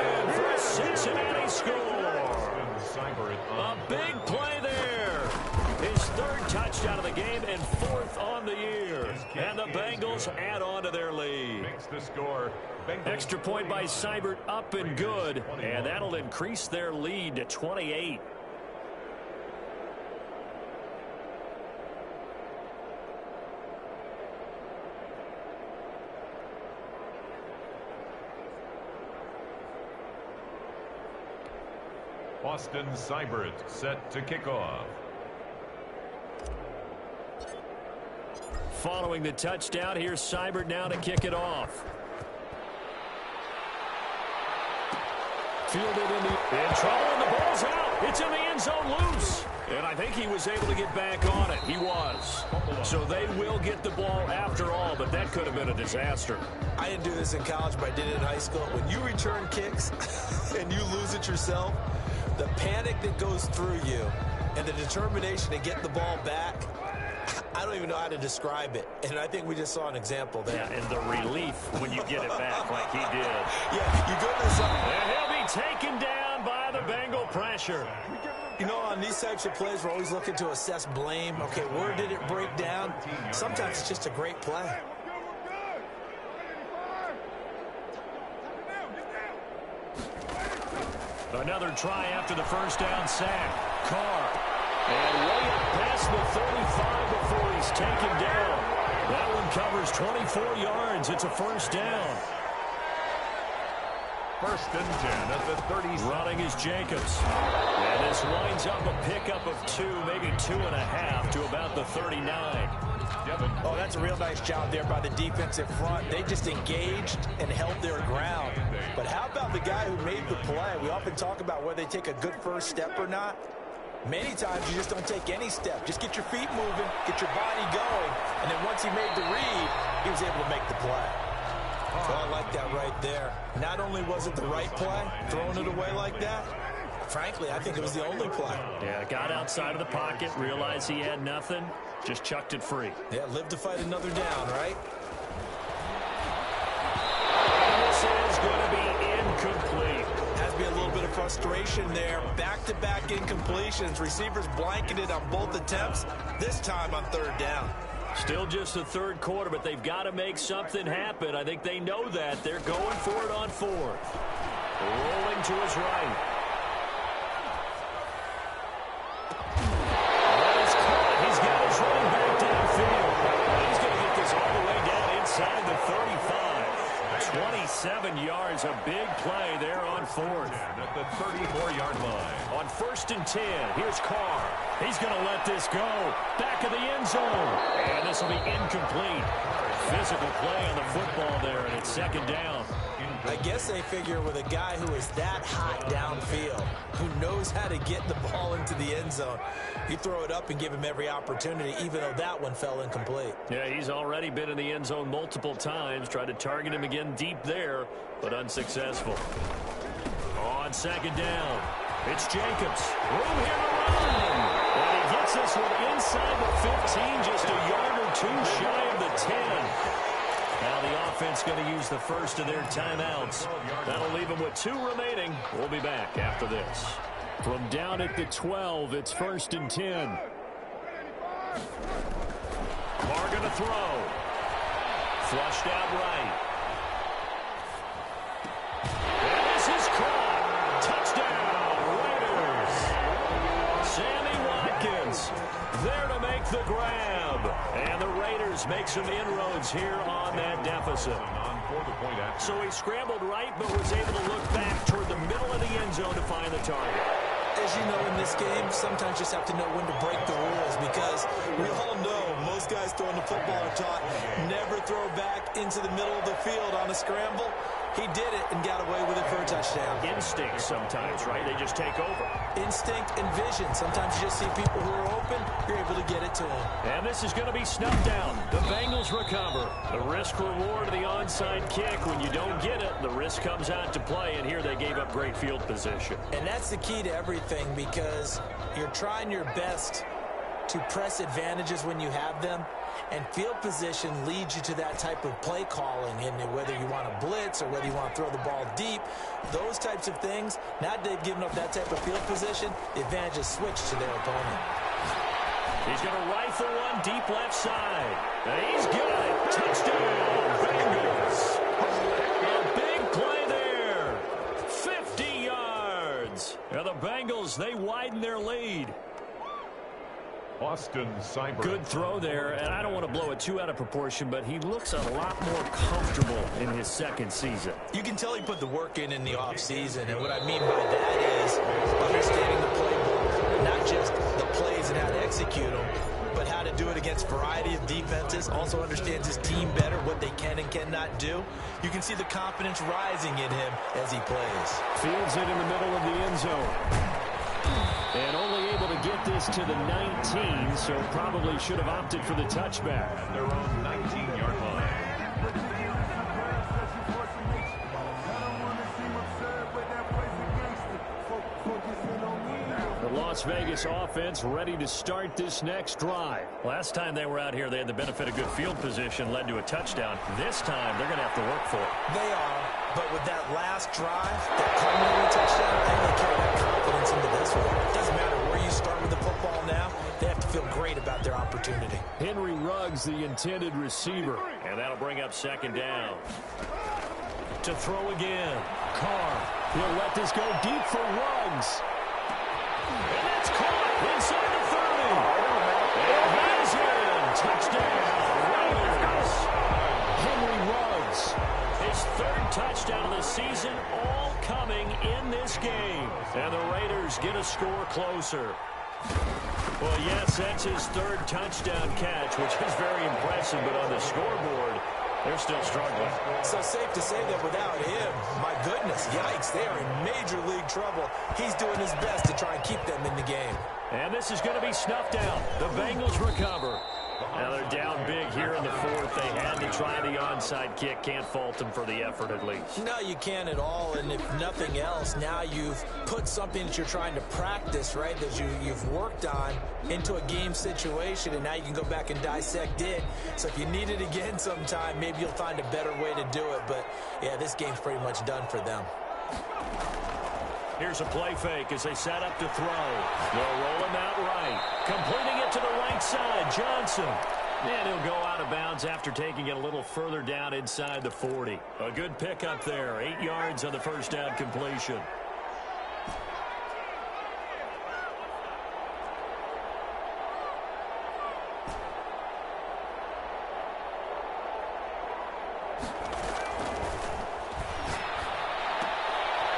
And for a Cincinnati score. A big play there. His 3rd touchdown of the game and 4th on the year. And the Bengals add on to their lead. Makes the score. Extra point by Seibert up and good. And that'll increase their lead to 28. Austin Seibert set to kick off. Following the touchdown, here's Seibert now to kick it off. Fielded in trouble, and the ball's out. It's in the end zone loose. And I think he was able to get back on it. He was. So they will get the ball after all, but that could have been a disaster. I didn't do this in college, but I did it in high school. When you return kicks and you lose it yourself, the panic that goes through you and the determination to get the ball back, I don't even know how to describe it. And I think we just saw an example there. Yeah, and the relief when you get it back like he did. Yeah, you go to something. And he'll be taken down by the Bengal pressure. You know, on these types of plays, we're always looking to assess blame. Okay, where did it break down? Sometimes it's just a great play. Another try after the 1st down sack. Carr. And way up past the 35 before he's taken down. That one covers 24 yards. It's a 1st down. 1st and 10 at the 30. Running is Jacobs. And this winds up a pickup of 2, maybe 2.5 to about the 39. Oh, that's a real nice job there by the defensive front. They just engaged and held their ground. But how about the guy who made the play? We often talk about whether they take a good first step or not. Many times you just don't take any step. Just get your feet moving, get your body going, and then once he made the read, he was able to make the play. So I like that right there. Not only was it the right play, throwing it away like that, frankly, I think it was the only play. Yeah, got outside of the pocket, realized he had nothing, just chucked it free. Yeah, live to fight another down, right? This is going to be incomplete. Has to be a little bit of frustration there. Back-to-back incompletions. Receivers blanketed on both attempts, this time on third down. Still just the third quarter, but they've got to make something happen. I think they know that. They're going for it on fourth. Rolling to his right. That is caught. He's got his running back downfield. He's going to get this all the way down inside the 35. 27 yards, a big play there on fourth. At the 34-yard line. On 1st and 10, here's Carr. He's going to let this go. Back of the end zone. And this will be incomplete. Physical play on the football there, and it's second down. I guess they figure with a guy who is that hot downfield, who knows how to get the ball into the end zone, you throw it up and give him every opportunity, even though that one fell incomplete. Yeah, he's already been in the end zone multiple times. Tried to target him again deep there, but unsuccessful. On second down, it's Jacobs. Room here to run. And he gets this one inside the 15, just a yard or two shy of the 10. Now the offense going to use the first of their timeouts. That'll leave them with 2 remaining. We'll be back after this. From down at the 12, it's 1st and 10. Carr going to throw. Flushed out right. And this is caught. Touchdown, Raiders. Sammy Watkins there to make the grab. And the Raiders make some inroads here on that deficit. So he scrambled right, but was able to look back toward the middle of the end zone to find the target. As you know, in this game, sometimes you just have to know when to break the rules, because we all know most guys throwing the football are taught never throw back into the middle of the field on a scramble. He did it and got away with it for a touchdown. Instinct sometimes, right? They just take over. Instinct and vision. Sometimes you just see people who are open, you're able to get it to them. And this is going to be snuffed down. The Bengals recover. The risk-reward of the onside kick. When you don't get it, the risk comes out to play, and here they gave up great field position. And that's the key to everything, because you're trying your best to press advantages when you have them, and field position leads you to that type of play calling, and whether you want to blitz or whether you want to throw the ball deep, those types of things. Now they've given up that type of field position, the advantage is switched to their opponent. He's going to rifle one deep left side. And he's got it. Touchdown, Bengals. A big play there. 50 yards. And the Bengals, they widen their lead. Austin Seibert. Good throw there, and I don't want to blow it too out of proportion, but he looks a lot more comfortable in his second season. You can tell he put the work in the offseason, and what I mean by that is understanding the playbook, not just the plays and how to execute them, but how to do it against a variety of defenses. Also understands his team better, what they can and cannot do. You can see the confidence rising in him as he plays. Fields it in the middle of the end zone. And only able to get this to the 19, so probably should have opted for the touchback. At their own 19-yard line. The Las Vegas offense ready to start this next drive. Last time they were out here, they had the benefit of good field position, led to a touchdown. This time, they're going to have to work for it. They are, but with that last drive, that culminating touchdown, I think they carry that confidence into this one. It doesn't matter where you start with the football now, they have to feel great about their opportunity. Henry Ruggs, the intended receiver. And that'll bring up second down. To throw again. Carr. He'll let this go deep for Ruggs. And that's caught inside the 30. And he's in. Touchdown, Raiders. Henry Ruggs. His third touchdown of the season, all coming in this game. And the Raiders get a score closer. Well, yes, that's his third touchdown catch, which is very impressive, but on the scoreboard, They're still struggling. So safe to say that without him, my goodness, yikes, they are in major league trouble. He's doing his best to try and keep them in the game. And this is going to be snuffed out. The Bengals recover. Now they're down big here in the fourth. They had to try the onside kick. Can't fault them for the effort at least. No, you can't at all. And if nothing else, now you've put something that you're trying to practice, right, that you've worked on into a game situation, and now you can go back and dissect it. So if you need it again sometime, maybe you'll find a better way to do it. But, yeah, this game's pretty much done for them. Here's a play fake as they set up to throw. They'll roll him out right. Completing it to the right side, Johnson. And he'll go out of bounds after taking it a little further down inside the 40. A good pickup there. 8 yards on the first down completion.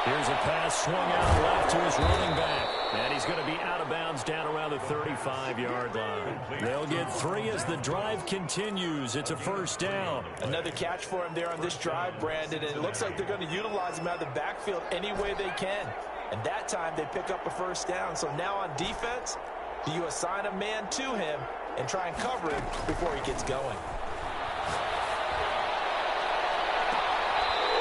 Here's a pass swung out left to his running back. And he's going to be out of bounds down around the 35-yard line. They'll get 3 as the drive continues. It's a first down. Another catch for him there on this drive, Brandon. And it looks like they're going to utilize him out of the backfield any way they can. And that time they pick up a first down. So now on defense, do you assign a man to him and try and cover him before he gets going?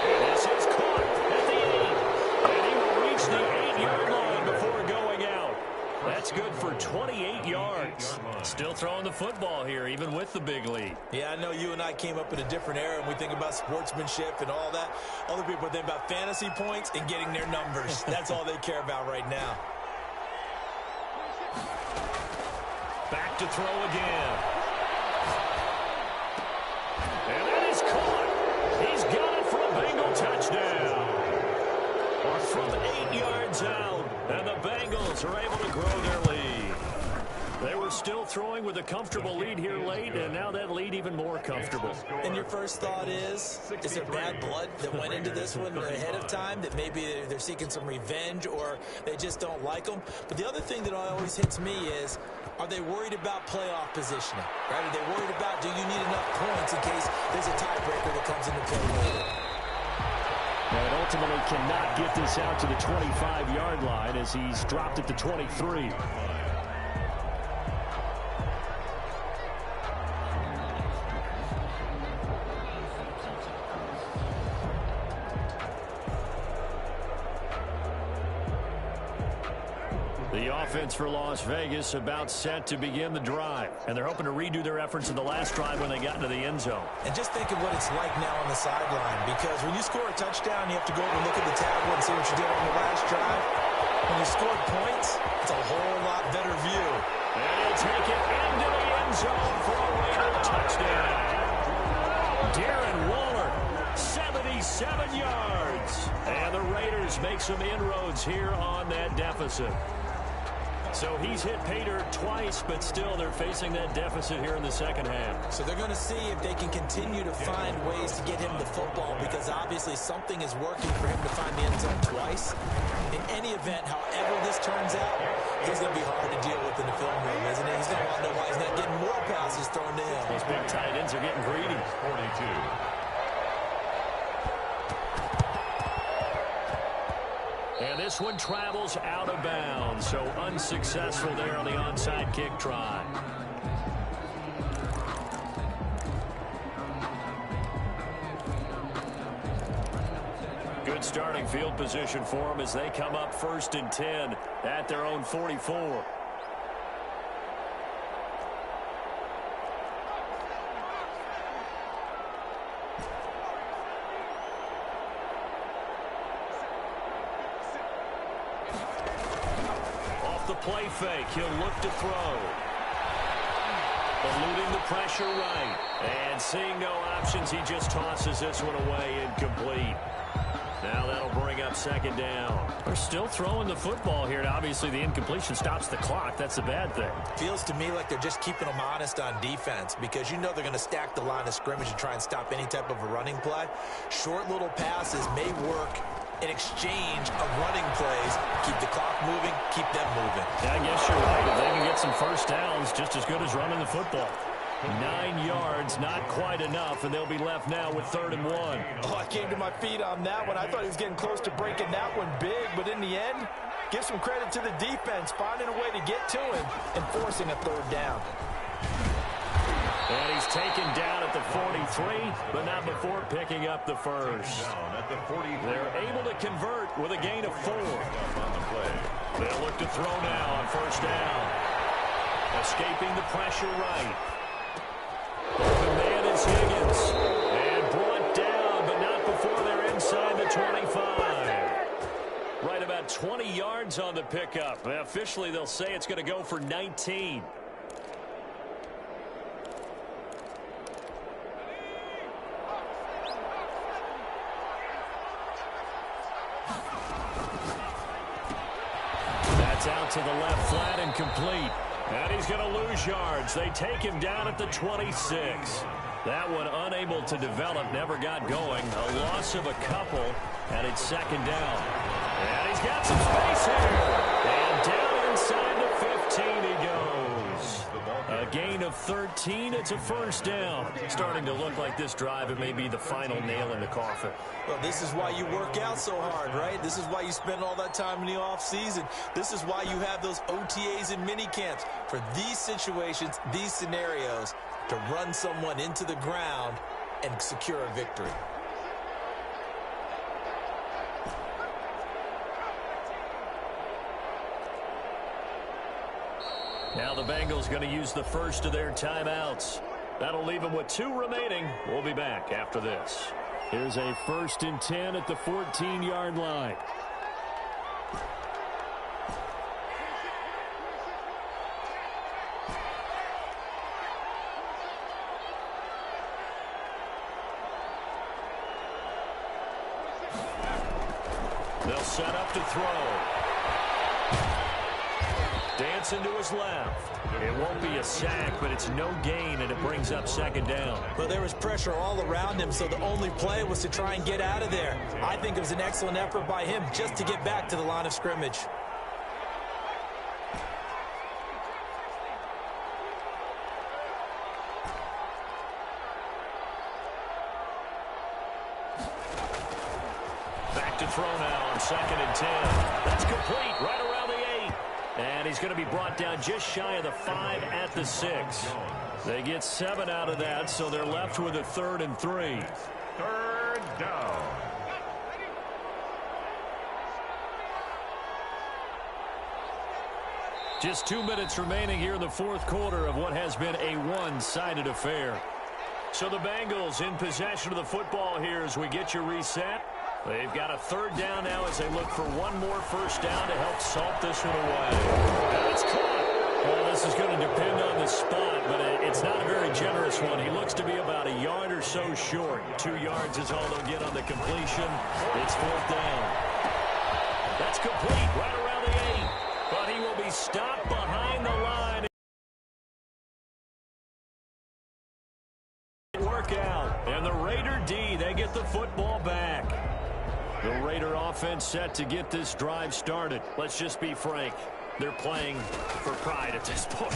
This is caught at the 8. And he will reach the 8-yard line before going out. That's good for 28 yards. Still throwing the football here, even with the big lead. Yeah, I know you and I came up in a different era, and we think about sportsmanship and all that. Other people think about fantasy points and getting their numbers. That's all they care about right now. Back to throw again. And that is caught. He's got it for a Bengal touchdown. From 8 yards out, and the Bengals are able to grow their lead. They were still throwing with a comfortable lead here late, and now that lead even more comfortable. And your first thought is there bad blood that went into this one ahead of time, that maybe they're seeking some revenge or they just don't like them? But the other thing that always hits me is, are they worried about playoff positioning? Right? Are they worried about, do you need enough points in case there's a tiebreaker that comes into play later? And ultimately cannot get this out to the 25-yard line as he's dropped at the 23. The offense for Las Vegas about set to begin the drive. And they're hoping to redo their efforts in the last drive when they got into the end zone. And just think of what it's like now on the sideline, because when you score a touchdown, you have to go over and look at the tablet and see what you did on the last drive. When you scored points, it's a whole lot better view. And he'll take it into the end zone for a Raider touchdown. Darren Waller, 77 yards. And the Raiders make some inroads here on that deficit. So he's hit Pater twice, but still they're facing that deficit here in the second half. So they're going to see if they can continue to find ways to get him the football, because obviously something is working for him to find the end zone twice. In any event, however this turns out, he's going to be hard to deal with in the film room, isn't he? He's going to want to know why he's not getting more passes thrown to him. Those big tight ends are getting greedy. 42. And this one travels out of bounds, so unsuccessful there on the onside kick try. Good starting field position for them as they come up 1st and 10 at their own 44. Play fake. He'll look to throw. Eluding the pressure right. And seeing no options, he just tosses this one away incomplete. Now that'll bring up 2nd down. They're still throwing the football here. And obviously, the incompletion stops the clock. That's a bad thing. Feels to me like they're just keeping them honest on defense, because you know they're going to stack the line of scrimmage and try and stop any type of a running play. Short little passes may work in exchange of running plays. Keep the clock moving, keep them moving. Yeah, I guess you're right. If they can get some first downs, just as good as running the football. 9 yards, not quite enough, and they'll be left now with 3rd and 1. Oh, I came to my feet on that one. I thought he was getting close to breaking that one big, but in the end, give some credit to the defense, finding a way to get to him and forcing a 3rd down. And he's taken down at the 43, but not before picking up the first. They're able to convert with a gain of 4. They'll look to throw now on 1st down. Escaping the pressure right. Open man is Higgins. And brought down, but not before they're inside the 25. Right about 20 yards on the pickup. Officially, they'll say it's going to go for 19. That's out to the left flat and complete. And he's going to lose yards. They take him down at the 26. That one unable to develop, never got going. A loss of a couple, and it's 2nd down. And he's got some space here. And down inside the 15 he goes. A gain of 13. It's a 1st down. Starting to look like this drive, it may be the final nail in the coffin. Well, this is why you work out so hard, right? This is why you spend all that time in the offseason. This is why you have those OTAs and mini camps. For these situations, these scenarios, to run someone into the ground and secure a victory. Now the Bengals going to use the first of their timeouts. That'll leave them with 2 remaining. We'll be back after this. Here's a 1st and 10 at the 14-yard line. They'll set up to throw. Dancing to his left. It won't be a sack, but it's no gain, and it brings up 2nd down. Well, there was pressure all around him, so the only play was to try and get out of there. I think it was an excellent effort by him just to get back to the line of scrimmage. Back to throw now on 2nd and 10. That's complete right around the 8. And he's going to be brought down just shy of the 5 at the 6. They get 7 out of that, so they're left with a 3rd and 3. 3rd down. Just 2 minutes remaining here in the 4th quarter of what has been a one-sided affair. So the Bengals in possession of the football here as we get you reset. They've got a 3rd down now as they look for one more 1st down to help salt this one away. And it's caught. Well, this is going to depend on the spot, but it's not a very generous one. He looks to be about a yard or so short. 2 yards is all they'll get on the completion. It's 4th down. That's complete right around the 8. But he will be stopped behind the line. Work out. And the Raider D, they get the football back. The Raider offense set to get this drive started. Let's just be frank. They're playing for pride at this point.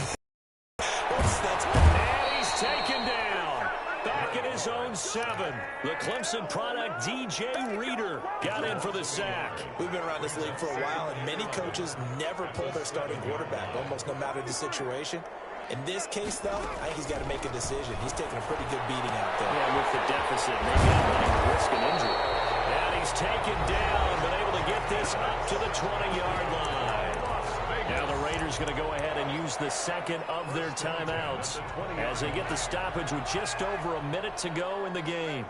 And he's taken down. Back in his own 7. The Clemson product, DJ Reader, got in for the sack. We've been around this league for a while, and many coaches never pull their starting quarterback, almost no matter the situation. In this case, though, I think he's got to make a decision. He's taking a pretty good beating out there. Yeah, with the deficit, maybe not running the risk of injury. And he's taken down, but able to get this up to the 20-yard line. Now the Raiders going to go ahead and use the 2nd of their timeouts as they get the stoppage with just over a minute to go in the game.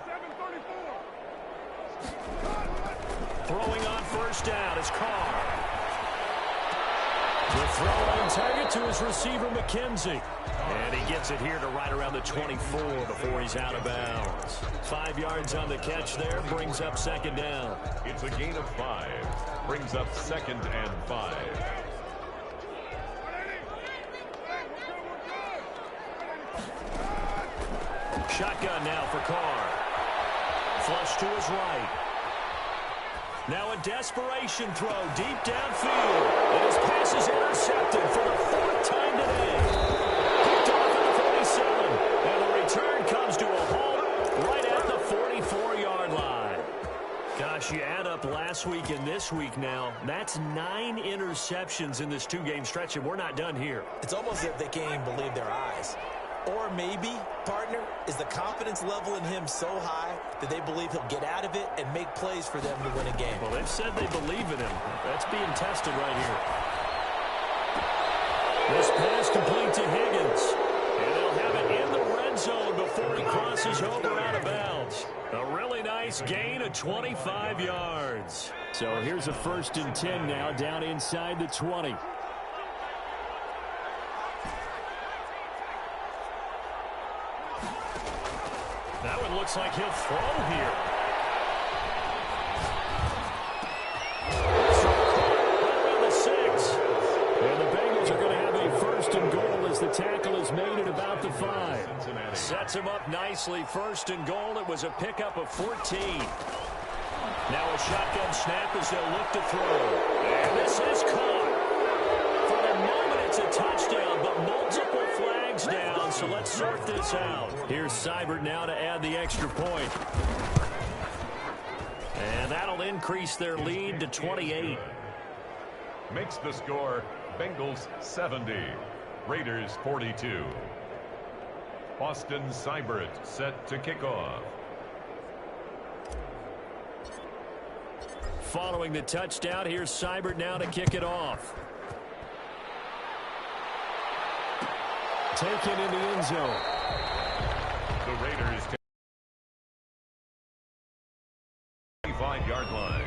Throwing on 1st down is Carr. The throw on target to his receiver, McKenzie. And he gets it here to right around the 24 before he's out of bounds. 5 yards on the catch there, brings up 2nd down. It's a gain of 5. Brings up 2nd and 5. Shotgun now for Carr. Flush to his right. Now a desperation throw deep downfield. And his pass is intercepted for the 4th time today. Picked off at the 47. this week now. That's 9 interceptions in this 2-game stretch, and we're not done here. It's almost as if they can't even believe their eyes. Or maybe, partner, is the confidence level in him so high that they believe he'll get out of it and make plays for them to win a game. Well, they've said they believe in him. That's being tested right here. This pass complete to Higgins. And they'll have it in the red zone before he crosses over out of bounds. A really nice gain of 25 yards. So here's a 1st and 10 now down inside the 20. That one looks like he'll throw here. So right around the 6. And the Bengals are going to have a 1st and goal as the tackle is made at about the 5. Sets him up nicely. 1st and goal. It was a pickup of 14. Now a shotgun snap as they'll look to throw. And this is caught. For the moment, it's a touchdown, but multiple flags down, so let's sort this out. Here's Seibert now to add the extra point. And that'll increase their lead to 28. Makes the score Bengals 70, Raiders 42. Austin Seibert set to kick off. Following the touchdown, here's Seibert now to kick it off. Taken in the end zone. The Raiders 25-yard line.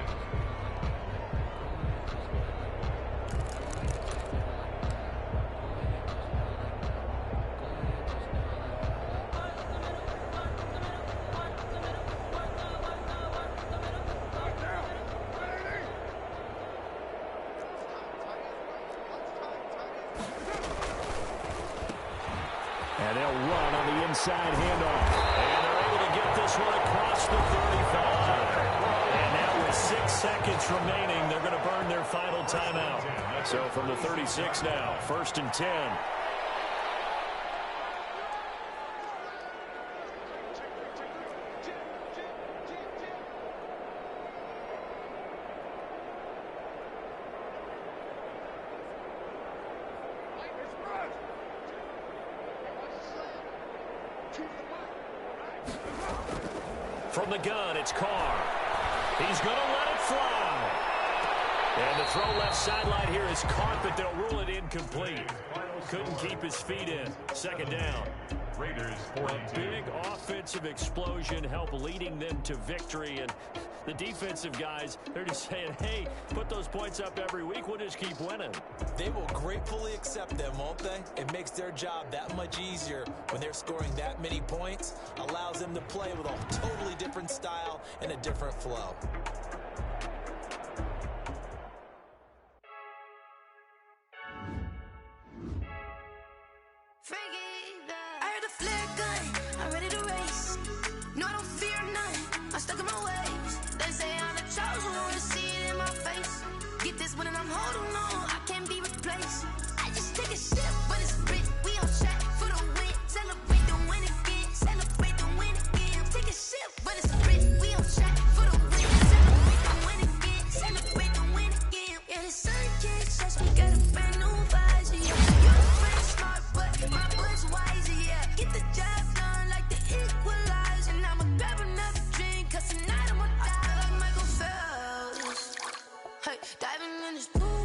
And they'll run on the inside handoff. And they're able to get this one across the 35. And now with 6 seconds remaining, they're going to burn their final timeout. So from the 36 now, 1st and 10. From the gun, it's Carr. He's going to let it fly. And the throw left sideline here is caught, but they'll rule it incomplete. Couldn't keep his feet in. 2nd down. Raiders 42. A big offensive explosion help leading them to victory. And the defensive guys, they're just saying, hey, put those points up every week. We'll just keep winning. They will gratefully accept them, won't they? It makes their job that much easier when they're scoring that many points. Allows them to play with a totally different style and a different flow. I heard a flare gun, I'm ready to race. No, I don't fear none, I'm stuck in my ways. They say I'm the chosen one, see it in my face. Get this one and I'm holding on, I can't be replaced. I just take a sip, but it's grit. We on track for the win. Celebrate the win again, celebrate the win again. Take a sip, but it's grit. We on track for the win. Celebrate the win again, celebrate the win again. Yeah, the sun kicks us, we got a brand new visor. Yeah, your friend smart, but my boy's wiser. Yeah, get the job done like the equalizer. And I'ma grab another drink, cause tonight I'ma die like Michael Phelps. Hey, diving in this pool.